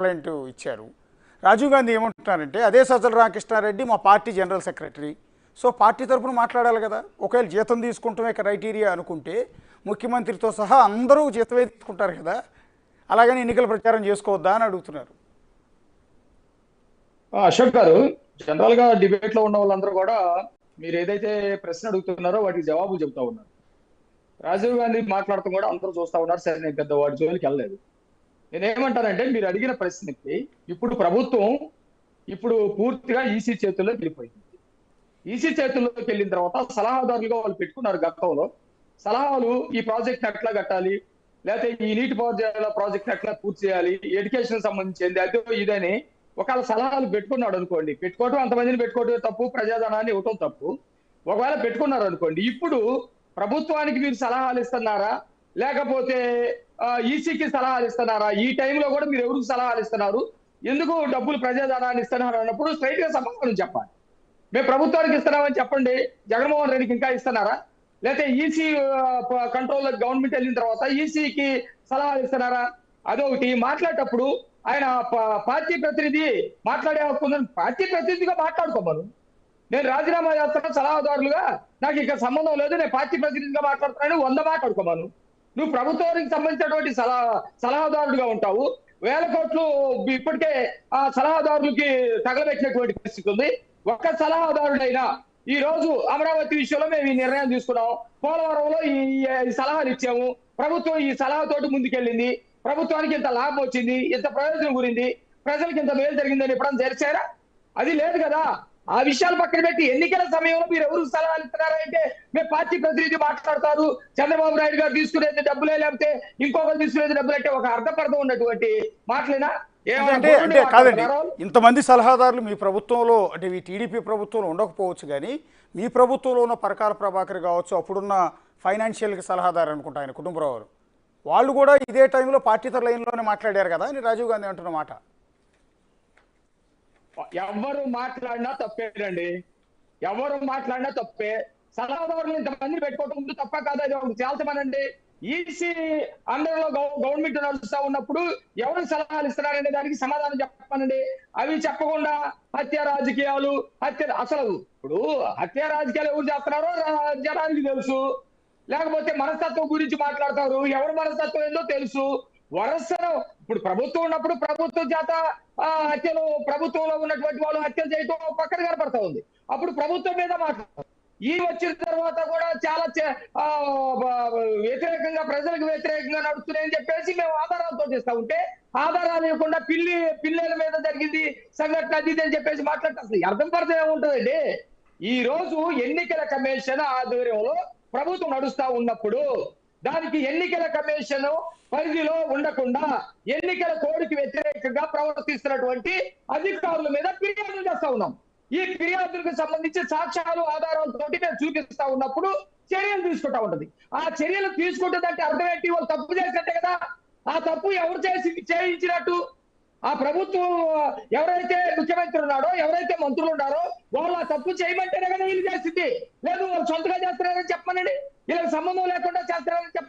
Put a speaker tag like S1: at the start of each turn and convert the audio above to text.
S1: Complaint ఇచ్చారు. రాజీవ్ గాంధీ ఏమంటున్నారంటే, అదే సజ్జల రామకృష్ణారెడ్డి మా party general secretary. So party తరఫున మాట్లాడాలి కదా. ఒకవేళ జీతం తీసుకుంటమే క్రైటీరియా అనుకుంటే ముఖ్యమంత్రితో సహా అందరూ జీతమే తీసుకుంటారు కదా. అలాగని ఎన్నికల ప్రచారం చేసుకోవద్దా అని అడుగుతున్నారు.
S2: అశోక్ గారు, జనరల్ గా డిబేట్ లో ఉన్న వాళ్ళందరూ కూడా మీరు ఏదైతే ప్రశ్న అడుగుతున్నారో వాటికి జవాబులు చెబుతా ఉన్నారు. రాజీవ్ గాంధీ మాట్లాడుతూ కూడా అందరూ చూస్తా ఉన్నారు. సరే, నేను పెద్ద వాడి జోలికి వెళ్ళలేదు. నేనేమంటానంటే, మీరు అడిగిన ప్రశ్నకి ఇప్పుడు ప్రభుత్వం పూర్తిగా ఈసీ చేతుల్లోకి వెళ్ళిపోయింది. ఈసీ చేతుల్లోకి వెళ్ళిన తర్వాత సలహాదారులుగా వాళ్ళు పెట్టుకున్నారు గతంలో. సలహాలు ఈ ప్రాజెక్ట్ ఎట్లా కట్టాలి, లేకపోతే ఈ నీటి పారుదల ప్రాజెక్ట్ ఎట్లా పూర్తి చేయాలి, ఎడ్యుకేషన్ సంబంధించింది అదో ఇదని ఒకవేళ సలహాలు పెట్టుకున్నాడు అనుకోండి. పెట్టుకోవటం, అంతమందిని పెట్టుకోవటం తప్పు, ప్రజాధనాన్ని ఇవ్వటం తప్పు. ఒకవేళ పెట్టుకున్నారు అనుకోండి, ఇప్పుడు ప్రభుత్వానికి మీరు సలహాలు ఇస్తున్నారా, లేకపోతే ఈసీకి సలహాలు ఇస్తున్నారా? ఈ టైంలో కూడా మీరు ఎవరికి సలహాలు ఇస్తున్నారు, ఎందుకు డబ్బులు ప్రజాధనాన్ని ఇస్తున్నారు అన్నప్పుడు స్ట్రైట్ గా సమాధానం చెప్పాలి. మేము ప్రభుత్వానికి ఇస్తున్నామని చెప్పండి. జగన్మోహన్ రెడ్డికి ఇంకా ఇస్తున్నారా? లేకపోతే ఈసీ కంట్రోల్ గవర్నమెంట్ వెళ్ళిన తర్వాత ఈసీకి సలహాలు ఇస్తున్నారా? అదొకటి. మాట్లాడేటప్పుడు ఆయన పార్టీ ప్రతినిధి మాట్లాడే హక్కు ఉందని పార్టీ ప్రతినిధిగా మాట్లాడుకోమను. నేను రాజీనామా చేస్తాను సలహాదారులుగా, నాకు ఇక్కడ సంబంధం లేదు, నేను పార్టీ ప్రతినిధిగా మాట్లాడుతున్నాను 100 మాట్లాడుకోమను. నువ్వు ప్రభుత్వానికి సంబంధించినటువంటి సలహాదారుడుగా ఉంటావు. 1000 కోట్లు ఇప్పటికే ఆ సలహాదారులకి తగలబెట్టినటువంటి పరిస్థితి ఉంది. ఒక్క సలహాదారుడైనా ఈ రోజు అమరావతి విషయంలో మేము ఈ నిర్ణయం తీసుకున్నాం, పోలవరంలో ఈ సలహాలు ఇచ్చాము, ప్రభుత్వం ఈ సలహాతోటి ముందుకెళ్ళింది, ప్రభుత్వానికి ఇంత లాభం వచ్చింది, ఇంత ప్రయోజనం గురింది, ప్రజలకు ఇంత మేలు జరిగిందని ఎప్పుడన్నా తెరిచారా? అది లేదు కదా. ఆ విషయాలు పక్కన పెట్టి ఎన్నికల సమయంలో మీరు ఎవరు సలహాలు ఇస్తున్నారంటే, మేము పార్టీ ప్రతినిధి మాట్లాడతారు, చంద్రబాబు నాయుడు గారు తీసుకునేది డబ్బులే, లేకపోతే ఇంకొకరు తీసుకునేది డబ్బులు అంటే ఒక అర్థపర్థం ఉన్నటువంటి మాటలేనా?
S1: అంటే అంటే కాదండి, ఇంతమంది సలహాదారులు మీ ప్రభుత్వంలో, అంటే ఈ టీడీపీ ప్రభుత్వంలో ఉండకపోవచ్చు, కానీ మీ ప్రభుత్వంలో ఉన్న పరకాల ప్రభాకర్ కావచ్చు, అప్పుడున్న ఫైనాన్షియల్కి సలహాదారు అనుకుంటా ఆయన కుటుంబరావు గారు, వాళ్ళు కూడా ఇదే టైంలో పార్టీతర లైన్లోనే మాట్లాడారు కదా అని రాజీవ్ గాంధీ అంటున్న మాట.
S2: ఎవరు మాట్లాడినా తప్పేనండి, ఎవరు మాట్లాడినా తప్పే. సలహాదారులు ఇంతమందిని పెట్టుకోవడం ముందు తప్ప కాదు, అది ఒక తేల్చమనండి. ఈసీ అందరిలో గవర్నమెంట్ నడుస్తా ఉన్నప్పుడు ఎవరు సలహాలు ఇస్తున్నారనే దానికి సమాధానం చెప్పమనండి. అవి చెప్పకుండా హత్య రాజకీయాలు, అసలు ఇప్పుడు హత్య రాజకీయాలు ఎవరు చేస్తున్నారో జనానికి తెలుసు, లేకపోతే మనస్తత్వం గురించి మాట్లాడతారు, ఎవరు మనస్తత్వం ఏందో తెలుసు. వరసను ఇప్పుడు ప్రభుత్వం ఉన్నప్పుడు ప్రభుత్వం చేత హత్యలు, ప్రభుత్వంలో ఉన్నటువంటి వాళ్ళు హత్యలు చేయటం పక్కన కనపడతా ఉంది. అప్పుడు ప్రభుత్వం మీద మాట్లాడతారు. ఈ వచ్చిన తర్వాత కూడా చాలా వ్యతిరేకంగా, ప్రజలకు వ్యతిరేకంగా నడుస్తున్నాయని చెప్పేసి మేము ఆధారాలతో చేస్తా ఉంటే, ఆధారాలు ఇవ్వకుండా పిల్లల మీద జరిగింది సంఘటన అది అని చెప్పేసి మాట్లాడితే అసలు అర్థం పర్థం ఏముంటుందండి? ఈ రోజు ఎన్నికల కమిషన్ ఆధ్వర్యంలో ప్రభుత్వం నడుస్తా ఉన్నప్పుడు దానికి ఎన్నికల కమిషన్ పరిధిలో ఉండకుండా ఎన్నికల కోడ్కి వ్యతిరేకంగా ప్రవర్తిస్తున్నటువంటి అధికారుల మీద ఫిర్యాదులు చేస్తా ఉన్నాం. ఈ ఫిర్యాదులకు సంబంధించి సాక్ష్యాలు, ఆధారాలతోటి మేము చూపిస్తా ఉన్నప్పుడు చర్యలు తీసుకుంటా ఉంటది. ఆ చర్యలు తీసుకుంటుందంటే అర్థం ఏంటి? వాళ్ళు తప్పు చేసినట్టే కదా. ఆ తప్పు ఎవరు చేయించినట్టు? ఆ ప్రభుత్వం ఎవరైతే ముఖ్యమంత్రి ఉన్నాడో, ఎవరైతే మంత్రులు ఉన్నారో వాళ్ళు ఆ తప్పు చేయమంటేనే కదా వీళ్ళు చేసింది. లేదు వాళ్ళు సొంతగా చేస్తున్నారని చెప్పమనండి, వీళ్ళకి సంబంధం లేకుండా చేస్తున్నారని చెప్పండి.